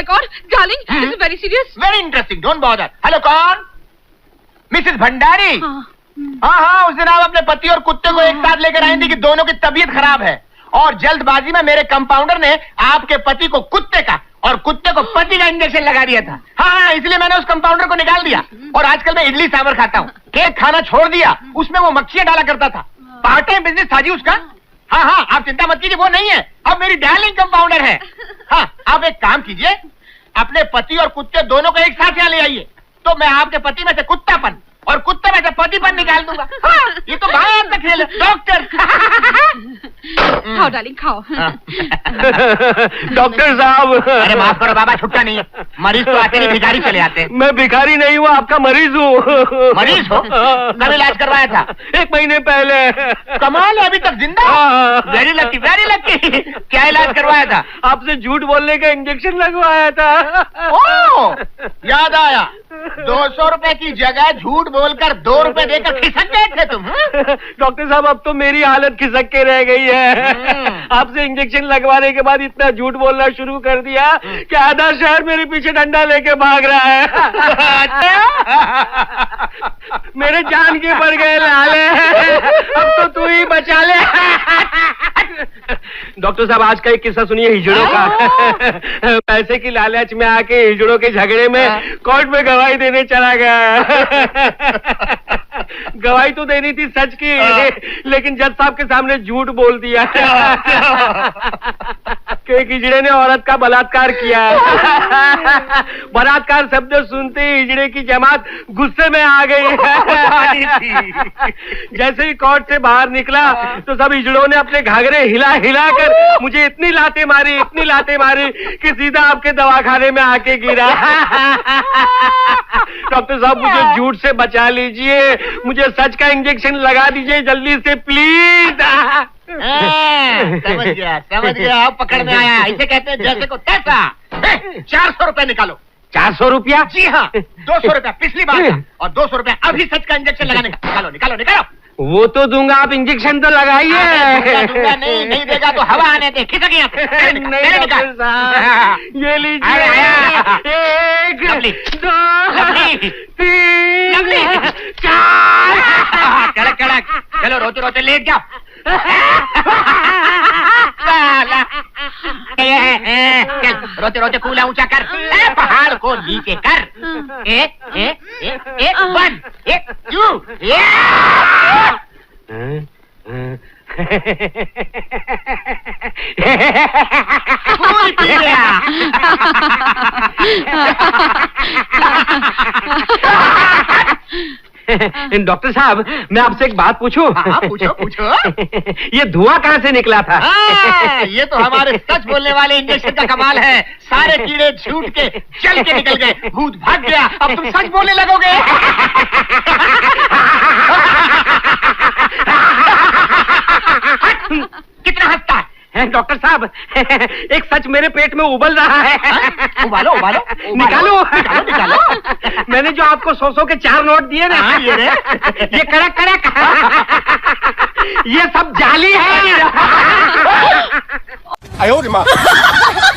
my God, darling, this is very serious. Very interesting, don't bother. Hello, कौन? Mrs Bhandari? हाँ, उस दिन आप अपने पति और कुत्ते को एक साथ लेकर आई थी कि दोनों की तबीयत खराब है, और जल्दबाजी में मेरे कंपाउंडर ने आपके पति को कुत्ते का और कुत्ते को पति का इंजेक्शन लगा दिया था। हाँ, इसलिए मैंने उस कंपाउंडर को निकाल दिया, और आजकल मैं इडली सांभर खाता हूँ। केक खाना छोड़ दिया, उसमें वो मक्खियां डाला करता था। पार्ट टाइम बिजनेस था जी उसका। हाँ, आप चिंता मत कीजिए, वो नहीं है, अब मेरी डार्लिंग कंपाउंडर है। हाँ, आप एक काम कीजिए, अपने पति और कुत्ते दोनों को एक साथ यहाँ ले आइए, तो मैं आपके पति में से कुत्तापन और कुत्ते में से पतिपन निकाल दूंगा। हाँ, ये तो बात का खेल है, डॉक्टर। खाओ डार्लिंग, खाओ। डॉक्टर साहब, अरे माफ करो बाबा, छुट्टा नहीं है। मरीज तो आते नहीं, भिखारी चले आते हैं। मैं भिखारी नहीं हूँ, आपका मरीज हूँ। मरीज हो? कब इलाज करवाया था? 1 महीने पहले। कमाल है, अभी तक जिंदा? Very lucky, very lucky. क्या इलाज करवाया था? आपसे झूठ बोलने का इंजेक्शन लगवाया था। ओह, याद आया, 200 रुपए की जगह झूठ बोलकर 2 रुपए देकर खिसक गए थे तुम। डॉक्टर साहब, अब तो मेरी हालत खिसक के रह गई है। आपसे इंजेक्शन लगवाने के बाद इतना झूठ बोलना शुरू कर दिया कि आधा शहर मेरे पीछे डंडा लेके भाग रहा है। मेरे जान के पड़ गए लाले, अब तो तू ही बचा ले। डॉक्टर साहब, आज का एक किस्सा सुनिए हिजड़ों का। पैसे की लालच में आके हिजड़ों के झगड़े में कोर्ट में गवाही देने चला गया। गवाही तो देनी थी सच की, लेकिन जज साहब के सामने झूठ बोल दिया कि एक हिजड़े ने औरत का बलात्कार किया। बलात्कार शब्द सुनते ही हिजड़े की जमात गुस्से में आ गई। जैसे ही कोर्ट से बाहर निकला तो सब हिजड़ों ने अपने घाघरे हिला हिला कर मुझे इतनी लाते मारी कि सीधा आपके दवाखाने में आके गिरा। डॉक्टर साहब, मुझे झूठ से बचा लीजिए, मुझे सच का इंजेक्शन लगा दीजिए जल्दी से प्लीज। समझ गया, अब पकड़ में आया। इसे कहते हैं जैसे को तैसा। 400 रुपए निकालो। 400 रुपया? जी हाँ, 200 रुपया पिछली बार का, और 200 रुपया अभी सच का इंजेक्शन लगाने का। निकालो। वो तो दूंगा, आप इंजेक्शन तो लगाइए। दूंगा नहीं देगा तो हवा आने दे, खिसक यहाँ। नहीं डॉक्टर साहब, ये लीजिए। 1 2 3 4। कड़क। चलो रोते लेट जाओ। चल रोते कूला ऊंचा कर, पहाड़ को नीचे कर। 1 2 फूल पी गया। डॉक्टर साहब, मैं आपसे एक बात पूछूं? हाँ, पूछो। ये धुआं कहाँ से निकला था? ये तो हमारे सच बोलने वाले इंजेक्शन का कमाल है। सारे कीड़े झूठ के चल के निकल गए, भूत भाग गया। अब तुम सच बोलने लगोगे। कितना हंसता है डॉक्टर साहब, एक सच मेरे पेट में उबल रहा है। उबालो। निकालो। मैंने जो आपको 100 के 4 नोट दिए ना, ये कड़क ये सब जाली है।